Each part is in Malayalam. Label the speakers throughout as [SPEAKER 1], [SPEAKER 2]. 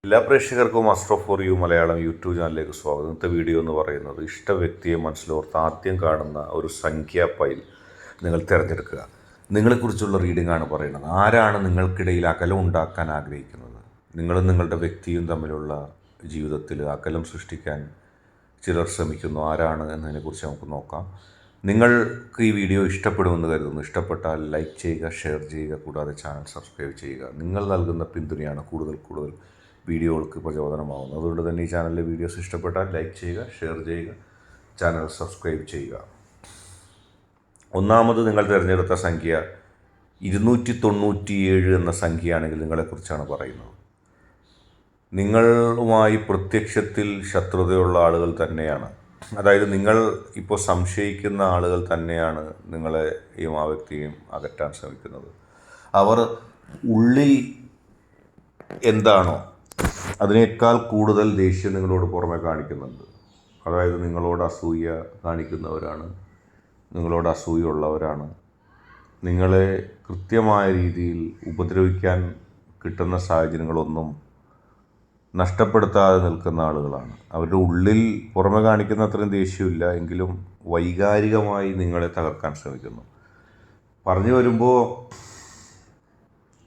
[SPEAKER 1] എല്ലാ പ്രേക്ഷകർക്കും astro for you Malayalam YouTube ചാനലിലേക്ക് സ്വാഗതം. ഇന്നത്തെ വീഡിയോ എന്ന് പറയുന്നത് ഇഷ്ട വ്യക്തിയെ മനസ്സിലോർത്ത് ആദ്യം കാണുന്ന ഒരു സംഖ്യാ ഫയൽ നിങ്ങൾ തിരഞ്ഞെടുക്കുക. നിങ്ങളെക്കുറിച്ചുള്ള റീഡിംഗ് ആണ് പറയുന്നത്. ആരാണ് നിങ്ങൾക്കിടയിൽ അകലം ഉണ്ടാക്കാൻ ആഗ്രഹിക്കുന്നത്? നിങ്ങളും നിങ്ങളുടെ വ്യക്തിയും തമ്മിലുള്ള ജീവിതത്തിൽ അകലം സൃഷ്ടിക്കാൻ ചിലർ ശ്രമിക്കുന്നു. ആരാണ് എന്നതിനെക്കുറിച്ച് നമുക്ക് നോക്കാം. നിങ്ങൾക്ക് ഈ വീഡിയോ ഇഷ്ടപ്പെടുമെന്ന് കരുതുന്നു. ഇഷ്ടപ്പെട്ടാൽ ലൈക്ക് ചെയ്യുക, ഷെയർ ചെയ്യുക, കൂടാതെ ചാനൽ സബ്സ്ക്രൈബ് ചെയ്യുക. നിങ്ങൾ നൽകുന്ന പിന്തുണയാണ് കൂടുതൽ വീഡിയോകൾക്ക് പ്രചോദനമാകുന്നത്. അതുകൊണ്ട് തന്നെ ഈ ചാനലിലെ വീഡിയോസ് ഇഷ്ടപ്പെട്ടാൽ ലൈക്ക് ചെയ്യുക, ഷെയർ ചെയ്യുക, ചാനൽ സബ്സ്ക്രൈബ് ചെയ്യുക. ഒന്നാമത് നിങ്ങൾ തിരഞ്ഞെടുത്ത സംഖ്യ 297 എന്ന സംഖ്യയാണെങ്കിൽ നിങ്ങളെക്കുറിച്ചാണ് പറയുന്നത്. നിങ്ങളുമായി പ്രത്യക്ഷത്തിൽ ശത്രുതയുള്ള ആളുകൾ തന്നെയാണ്. അതായത് നിങ്ങൾ ഇപ്പോൾ സംശയിക്കുന്ന ആളുകൾ തന്നെയാണ് നിങ്ങളെയും ആ വ്യക്തിയെയും അകറ്റാൻ ശ്രമിക്കുന്നത്. അവർ ഉള്ളിൽ എന്താണോ അതിനേക്കാൾ കൂടുതൽ ദേഷ്യം നിങ്ങളോട് പുറമെ കാണിക്കുന്നുണ്ട്. അതായത് നിങ്ങളോട് അസൂയ കാണിക്കുന്നവരാണ്, നിങ്ങളോട് അസൂയുള്ളവരാണ്. നിങ്ങളെ കൃത്യമായ രീതിയിൽ ഉപദ്രവിക്കാൻ കിട്ടുന്ന സാഹചര്യങ്ങളൊന്നും നഷ്ടപ്പെടുത്താതെ നിൽക്കുന്ന ആളുകളാണ്. അവരുടെ ഉള്ളിൽ പുറമെ കാണിക്കുന്ന അത്രയും ദേഷ്യമില്ല, എങ്കിലും വൈകാരികമായി നിങ്ങളെ തകർക്കാൻ ശ്രമിക്കുന്നു. പറഞ്ഞു വരുമ്പോൾ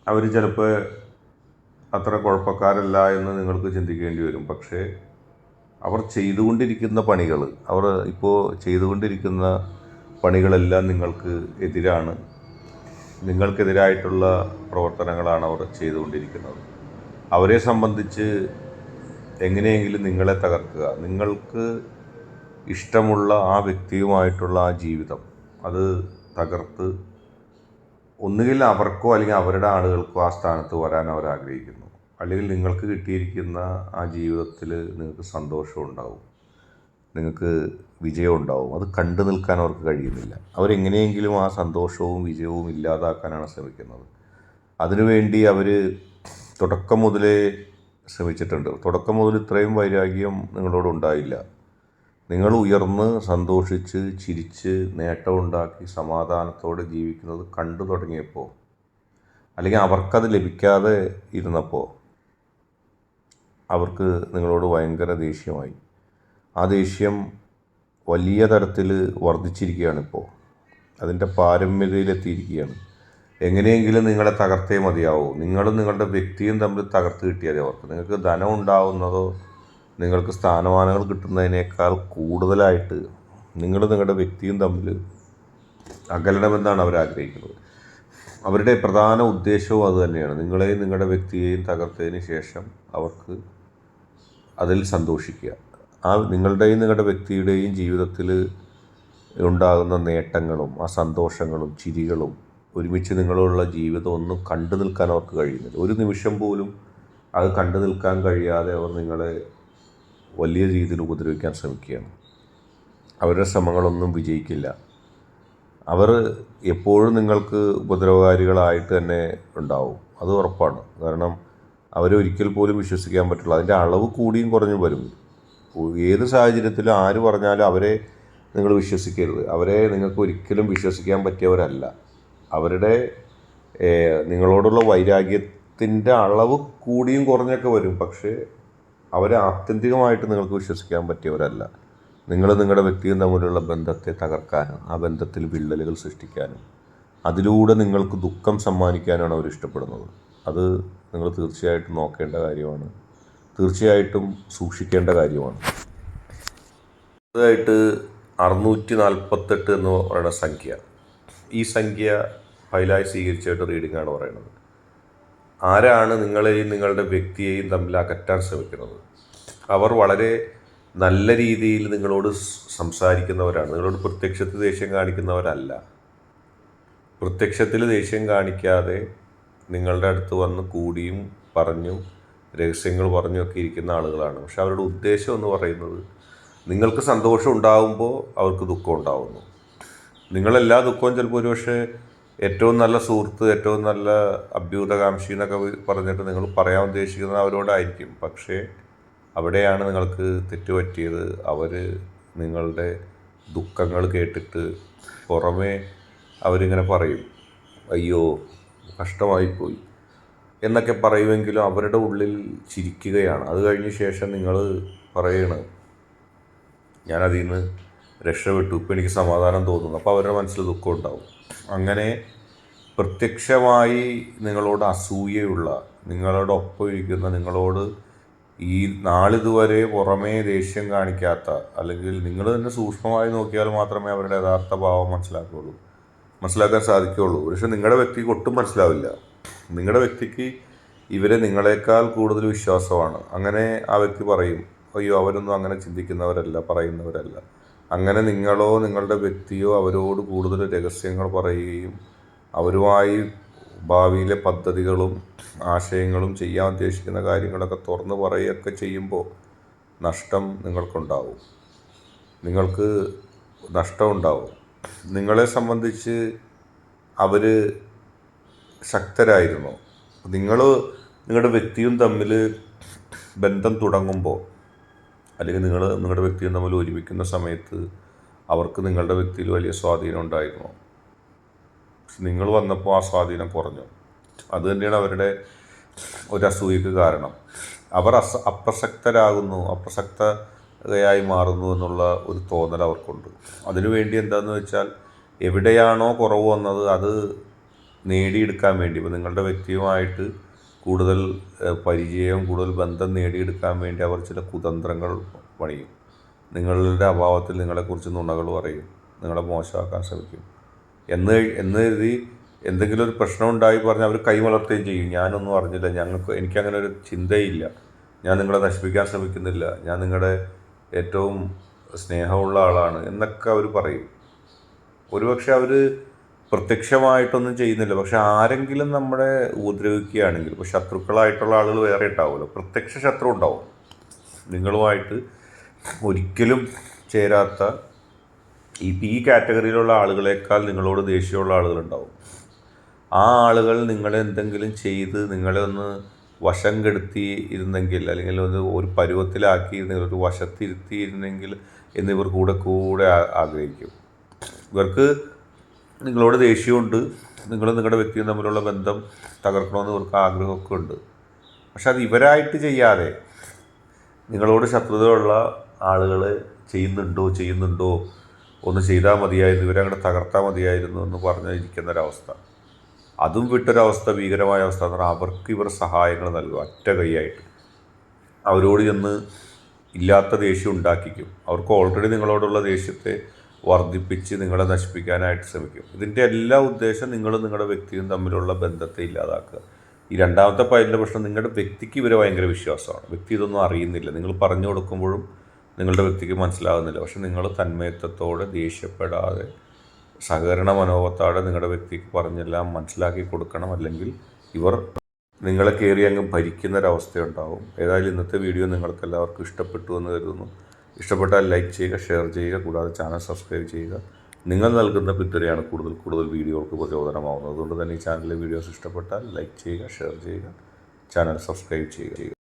[SPEAKER 1] അവർ ചിലപ്പോൾ അത്ര കുഴപ്പക്കാരല്ല എന്ന് നിങ്ങൾക്ക് ചിന്തിക്കേണ്ടി വരും. പക്ഷേ അവർ ചെയ്തുകൊണ്ടിരിക്കുന്ന പണികൾ, അവർ ഇപ്പോൾ ചെയ്തുകൊണ്ടിരിക്കുന്ന പണികളെല്ലാം നിങ്ങൾക്ക് എതിരാണ്. നിങ്ങൾക്കെതിരായിട്ടുള്ള പ്രവർത്തനങ്ങളാണ് അവർ ചെയ്തുകൊണ്ടിരിക്കുന്നത്. അവരെ സംബന്ധിച്ച് എങ്ങനെയെങ്കിലും നിങ്ങളെ തകർക്കുക, നിങ്ങൾക്ക് ഇഷ്ടമുള്ള ആ വ്യക്തിയുമായിട്ടുള്ള ആ ജീവിതം അത് തകർത്ത് ഒന്നുകിൽ അവർക്കോ അല്ലെങ്കിൽ അവരുടെ ആളുകൾക്കോ ആ സ്ഥാനത്ത് വരാൻ അവർ ആഗ്രഹിക്കുന്നു. അല്ലെങ്കിൽ നിങ്ങൾക്ക് കിട്ടിയിരിക്കുന്ന ആ ജീവിതത്തിൽ നിങ്ങൾക്ക് സന്തോഷം ഉണ്ടാവും, നിങ്ങൾക്ക് വിജയം ഉണ്ടാവും. അത് കണ്ടു നിൽക്കാൻ അവർക്ക് കഴിയുന്നില്ല. അവരെങ്ങനെയെങ്കിലും ആ സന്തോഷവും വിജയവും ഇല്ലാതാക്കാനാണ് ശ്രമിക്കുന്നത്. അതിനുവേണ്ടി അവർ തുടക്കം മുതലേ ശ്രമിച്ചിട്ടുണ്ട്. തുടക്കം മുതൽ ഇത്രയും വൈരാഗ്യം നിങ്ങളോടുണ്ടായില്ല. നിങ്ങൾ ഉയർന്ന് സന്തോഷിച്ച് ചിരിച്ച് നേട്ടമുണ്ടാക്കി സമാധാനത്തോടെ ജീവിക്കുന്നത് കണ്ടു തുടങ്ങിയപ്പോൾ, അല്ലെങ്കിൽ അവർക്കത് ലഭിക്കാതെ ഇരുന്നപ്പോൾ അവർക്ക് നിങ്ങളോട് ഭയങ്കര ദേഷ്യമായി. ആ ദേഷ്യം വലിയ തരത്തിൽ വർദ്ധിച്ചിരിക്കുകയാണിപ്പോൾ. അതിൻ്റെ പാരമ്യതയിലെത്തിയിരിക്കുകയാണ്. എങ്ങനെയെങ്കിലും നിങ്ങളെ തകർത്തേ മതിയാവൂ. നിങ്ങളും നിങ്ങളുടെ വ്യക്തിയും തമ്മിൽ തകർത്ത് കിട്ടിയാലേ അവർക്ക്. നിങ്ങൾക്ക് ധനം ഉണ്ടാവുന്നതോ നിങ്ങൾക്ക് സ്ഥാനമാനങ്ങൾ കിട്ടുന്നതിനേക്കാൾ കൂടുതലായിട്ട് നിങ്ങൾ നിങ്ങളുടെ വ്യക്തിയും തമ്മിൽ അകലണമെന്നാണ് അവർ ആഗ്രഹിക്കുന്നത്. അവരുടെ പ്രധാന ഉദ്ദേശവും അതുതന്നെയാണ്. നിങ്ങളെയും നിങ്ങളുടെ വ്യക്തിയെയും തകർത്തതിന് ശേഷം അവർക്ക് അതിൽ സന്തോഷിക്കുക. ആ നിങ്ങളുടെയും നിങ്ങളുടെ വ്യക്തിയുടെയും ജീവിതത്തിൽ ഉണ്ടാകുന്ന നേട്ടങ്ങളും ആ സന്തോഷങ്ങളും ചിരികളും ഒരുമിച്ച് നിങ്ങളുള്ള ജീവിതം ഒന്നും കണ്ടു നിൽക്കാൻ അവർക്ക് കഴിയുന്നില്ല. ഒരു നിമിഷം പോലും അത് കണ്ടു നിൽക്കാൻ കഴിയാതെ അവർ നിങ്ങളെ വലിയ രീതിയിൽ ഉപദ്രവിക്കാൻ ശ്രമിക്കുകയാണ്. അവരുടെ ശ്രമങ്ങളൊന്നും വിജയിക്കില്ല. അവർ എപ്പോഴും നിങ്ങൾക്ക് ഉപദ്രവകാരികളായിട്ട് തന്നെ ഉണ്ടാവും, അത് ഉറപ്പാണ്. കാരണം അവരൊരിക്കൽ പോലും വിശ്വസിക്കാൻ പറ്റില്ല. അതിൻ്റെ അളവ് കൂടിയും കുറഞ്ഞു വരും. ഏത് സാഹചര്യത്തിലും ആര് പറഞ്ഞാലും അവരെ നിങ്ങൾ വിശ്വസിക്കരുത്. അവരെ നിങ്ങൾക്ക് ഒരിക്കലും വിശ്വസിക്കാൻ പറ്റിയവരല്ല. അവരുടെ നിങ്ങളോടുള്ള വൈരാഗ്യത്തിൻ്റെ അളവ് കൂടിയും കുറഞ്ഞൊക്കെ വരും. പക്ഷേ അവരെ ആത്യന്തികമായിട്ട് നിങ്ങൾക്ക് വിശ്വസിക്കാൻ പറ്റിയവരല്ല. നിങ്ങൾ നിങ്ങളുടെ വ്യക്തിയും തമ്മിലുള്ള ബന്ധത്തെ തകർക്കാനും ആ ബന്ധത്തിൽ വിള്ളലുകൾ സൃഷ്ടിക്കാനും അതിലൂടെ നിങ്ങൾക്ക് ദുഃഖം സമ്മാനിക്കാനാണ് അവർ ഇഷ്ടപ്പെടുന്നത്. അത് നിങ്ങൾ തീർച്ചയായിട്ടും നോക്കേണ്ട കാര്യമാണ്, തീർച്ചയായിട്ടും സൂക്ഷിക്കേണ്ട കാര്യമാണ്. അടുത്തതായിട്ട് 648 എന്ന് പറയുന്ന സംഖ്യ. ഈ സംഖ്യ ഫയലായി സ്വീകരിച്ചായിട്ട് റീഡിംഗാണ് പറയുന്നത്. ആരാണ് നിങ്ങളെയും നിങ്ങളുടെ വ്യക്തിയെയും തമ്മിൽ അകറ്റാൻ ശ്രമിക്കുന്നത്? അവർ വളരെ നല്ല രീതിയിൽ നിങ്ങളോട് സംസാരിക്കുന്നവരാണ്. നിങ്ങളോട് പ്രത്യക്ഷത്തിൽ ദേഷ്യം കാണിക്കുന്നവരല്ല. പ്രത്യക്ഷത്തിൽ ദേഷ്യം കാണിക്കാതെ നിങ്ങളുടെ അടുത്ത് വന്ന് കൂടിയും പറഞ്ഞും രഹസ്യങ്ങൾ പറഞ്ഞുമൊക്കെ ഇരിക്കുന്ന ആളുകളാണ്. പക്ഷെ അവരുടെ ഉദ്ദേശം എന്ന് പറയുന്നത് നിങ്ങൾക്ക് സന്തോഷം ഉണ്ടാകുമ്പോൾ അവർക്ക് ദുഃഖം ഉണ്ടാകുന്നു. നിങ്ങളെല്ലാ ദുഃഖവും ചിലപ്പോൾ ഒരുപക്ഷെ ഏറ്റവും നല്ല സുഹൃത്ത്, ഏറ്റവും നല്ല അഭ്യുതകാംക്ഷി എന്നൊക്കെ പറഞ്ഞിട്ട് നിങ്ങൾ പറയാൻ ഉദ്ദേശിക്കുന്നത് അവരോടായിരിക്കും. പക്ഷേ അവിടെയാണ് നിങ്ങൾക്ക് തെറ്റുപറ്റിയത്. അവർ നിങ്ങളുടെ ദുഃഖങ്ങൾ കേട്ടിട്ട് പുറമേ അവരിങ്ങനെ പറയും, അയ്യോ കഷ്ടമായിപ്പോയി, എന്നൊക്കെ പറയുമെങ്കിലും അവരുടെ ഉള്ളിൽ ചിരിക്കുകയാണ്. അത് കഴിഞ്ഞ ശേഷം നിങ്ങൾ പറയണം ഞാനതിൽ നിന്ന് രക്ഷപ്പെട്ടു, ഇപ്പം എനിക്ക് സമാധാനം തോന്നുന്നു. അപ്പോൾ അവരുടെ മനസ്സിൽ ദുഃഖം ഉണ്ടാവും. അങ്ങനെ പ്രത്യക്ഷമായി നിങ്ങളോട് അസൂയയുള്ള, നിങ്ങളോടൊപ്പം ഇരിക്കുന്ന, നിങ്ങളോട് ഈ നാളിതുവരെ പുറമേ ദേഷ്യം കാണിക്കാത്ത, അല്ലെങ്കിൽ നിങ്ങൾ തന്നെ സൂക്ഷ്മമായി നോക്കിയാൽ മാത്രമേ അവരുടെ യഥാർത്ഥ ഭാവം മനസ്സിലാക്കാൻ സാധിക്കുകയുള്ളൂ. പക്ഷെ നിങ്ങളുടെ വ്യക്തിക്ക് ഒട്ടും മനസ്സിലാവില്ല. നിങ്ങളുടെ വ്യക്തിക്ക് ഇവരെ നിങ്ങളെക്കാൾ കൂടുതൽ വിശ്വാസമാണ്. അങ്ങനെ ആ വ്യക്തി പറയും, അയ്യോ അവരൊന്നും അങ്ങനെ ചിന്തിക്കുന്നവരല്ല, പറയുന്നവരല്ല. അങ്ങനെ നിങ്ങളോ നിങ്ങളുടെ വ്യക്തിയോ അവരോട് കൂടുതൽ രഹസ്യങ്ങൾ പറയുകയും അവരുമായി ഭാവിയിലെ പദ്ധതികളും ആശയങ്ങളും ചെയ്യാൻ ഉദ്ദേശിക്കുന്ന കാര്യങ്ങളൊക്കെ തുറന്നു പറയുകയൊക്കെ ചെയ്യുമ്പോൾ നഷ്ടം നിങ്ങൾക്കുണ്ടാവും. നിങ്ങൾക്ക് നഷ്ടമുണ്ടാവും. നിങ്ങളെ സംബന്ധിച്ച് അവർ ശക്തരായിരുന്നു. നിങ്ങളുടെ വ്യക്തിയും തമ്മിൽ ബന്ധം തുടങ്ങുമ്പോൾ, അല്ലെങ്കിൽ നിങ്ങളുടെ വ്യക്തിയും തമ്മിൽ ഒരുമിക്കുന്ന സമയത്ത് അവർക്ക് നിങ്ങളുടെ വ്യക്തിയിൽ വലിയ സ്വാധീനം ഉണ്ടായിരുന്നു. നിങ്ങൾ വന്നപ്പോൾ ആ സ്വാധീനം കുറഞ്ഞു. അത് തന്നെയാണ് അവരുടെ ഒരു അസൂയക്ക് കാരണം. അവർ അപ്രസക്തയായി മാറുന്നു എന്നുള്ള ഒരു തോന്നൽ അവർക്കുണ്ട്. അതിനുവേണ്ടി എന്താണെന്ന് വെച്ചാൽ എവിടെയാണോ കുറവ് വന്നത് അത് നേടിയെടുക്കാൻ വേണ്ടി, ഇപ്പോൾ നിങ്ങളുടെ വ്യക്തിയുമായിട്ട് കൂടുതൽ പരിചയം, കൂടുതൽ ബന്ധം നേടിയെടുക്കാൻ വേണ്ടി അവർ ചില കുതന്ത്രങ്ങൾ പണിയും. നിങ്ങളുടെ അഭാവത്തിൽ നിങ്ങളെക്കുറിച്ച് നുണകൾ പറയും, നിങ്ങളെ മോശമാക്കാൻ ശ്രമിക്കും എന്ന് കരുതി എന്തെങ്കിലും ഒരു പ്രശ്നം ഉണ്ടായി പറഞ്ഞാൽ അവർ കൈമലർത്തുകയും ചെയ്യും. ഞാനൊന്നും അറിഞ്ഞില്ല, എനിക്കങ്ങനെ ഒരു ചിന്തയില്ല, ഞാൻ നിങ്ങളെ നശിപ്പിക്കാൻ ശ്രമിക്കുന്നില്ല, ഞാൻ നിങ്ങളുടെ ഏറ്റവും സ്നേഹമുള്ള ആളാണ് എന്നൊക്കെ അവർ പറയും. ഒരുപക്ഷെ അവർ പ്രത്യക്ഷമായിട്ടൊന്നും ചെയ്യുന്നില്ല, പക്ഷെ ആരെങ്കിലും നമ്മളെ ഉപദ്രവിക്കുകയാണെങ്കിൽ, ഇപ്പോൾ ശത്രുക്കളായിട്ടുള്ള ആളുകൾ വേറെ ഉണ്ടാവുമല്ലോ, പ്രത്യക്ഷ ശത്രു ഉണ്ടാവും. നിങ്ങളുമായിട്ട് ഒരിക്കലും ചേരാത്ത ഈ കാറ്റഗറിയിലുള്ള ആളുകളെക്കാൾ നിങ്ങളോട് ദേഷ്യമുള്ള ആളുകളുണ്ടാവും. ആ ആളുകൾ നിങ്ങളെ എന്തെങ്കിലും ചെയ്ത് നിങ്ങളെ ഒന്ന് വശം കെടുത്തി ഇരുന്നെങ്കിൽ, അല്ലെങ്കിൽ ഒരു പരുവത്തിലാക്കിയിരുന്നെങ്കിൽ, ഒരു വശത്തിരുത്തിയിരുന്നെങ്കിൽ എന്നിവർ കൂടെ ആഗ്രഹിക്കും. ഇവർക്ക് നിങ്ങളോട് ദേഷ്യമുണ്ട്, നിങ്ങളുടെ വ്യക്തിയും തമ്മിലുള്ള ബന്ധം തകർക്കണമെന്ന് ഇവർക്ക് ആഗ്രഹമൊക്കെ ഉണ്ട്. പക്ഷെ അത് ഇവരായിട്ട് ചെയ്യാതെ നിങ്ങളോട് ശത്രുതയുള്ള ആളുകൾ ചെയ്യുന്നുണ്ടോ ഒന്ന് ചെയ്താൽ മതിയായിരുന്നു, ഇവരങ്ങോട്ട് തകർത്താൽ മതിയായിരുന്നു എന്ന് പറഞ്ഞിരിക്കുന്നൊരവസ്ഥ. അതും വിട്ടൊരവസ്ഥ, ഭീകരമായ അവസ്ഥ എന്ന് പറഞ്ഞാൽ അവർക്ക് ഇവർ സഹായങ്ങൾ നൽകുക ഒറ്റ കൈയായിട്ട്. അവരോട് ചെന്ന് ഇല്ലാത്ത ദേഷ്യം ഉണ്ടാക്കിക്കും. അവർക്ക് ഓൾറെഡി നിങ്ങളോടുള്ള ദേഷ്യത്തെ വർദ്ധിപ്പിച്ച് നിങ്ങളെ നശിപ്പിക്കാനായിട്ട് ശ്രമിക്കും. ഇതിൻ്റെ എല്ലാ ഉദ്ദേശം നിങ്ങളുടെ വ്യക്തിയും തമ്മിലുള്ള ബന്ധത്തെ ഇല്ലാതാക്കുക. ഈ രണ്ടാമത്തെ പൈലിൻ്റെ പ്രശ്നം, നിങ്ങളുടെ വ്യക്തിക്ക് ഇവരെ ഭയങ്കര വിശ്വാസമാണ്. വ്യക്തി ഇതൊന്നും അറിയുന്നില്ല. നിങ്ങൾ പറഞ്ഞു കൊടുക്കുമ്പോഴും നിങ്ങളുടെ വ്യക്തിക്ക് മനസ്സിലാകുന്നില്ല. പക്ഷെ നിങ്ങൾ തന്മയത്വത്തോടെ, ദേഷ്യപ്പെടാതെ, സഹകരണ മനോഭാവത്തോടെ നിങ്ങളുടെ വ്യക്തിക്ക് പറഞ്ഞെല്ലാം മനസ്സിലാക്കി കൊടുക്കണം. അല്ലെങ്കിൽ ഇവർ നിങ്ങളെ കയറി അങ്ങ് ഭരിക്കുന്നൊരവസ്ഥയുണ്ടാവും. ഏതായാലും ഇന്നത്തെ വീഡിയോ നിങ്ങൾക്ക് എല്ലാവർക്കും ഇഷ്ടപ്പെട്ടു എന്ന് കരുതുന്നു. ഇഷ്ടപ്പെട്ടാൽ ലൈക്ക് ചെയ്യുക, ഷെയർ ചെയ്യുക, കൂടാതെ ചാനൽ സബ്സ്ക്രൈബ് ചെയ്യുക. നിങ്ങൾ നൽകുന്ന പിന്തുണയാണ് കൂടുതൽ വീഡിയോകൾക്ക് പ്രചോദനമാവുന്നത്. അതുകൊണ്ട് തന്നെ ഈ ചാനലിലെ വീഡിയോസ് ഇഷ്ടപ്പെട്ടാൽ ലൈക്ക് ചെയ്യുക, ഷെയർ ചെയ്യുക, ചാനൽ സബ്സ്ക്രൈബ് ചെയ്യുക.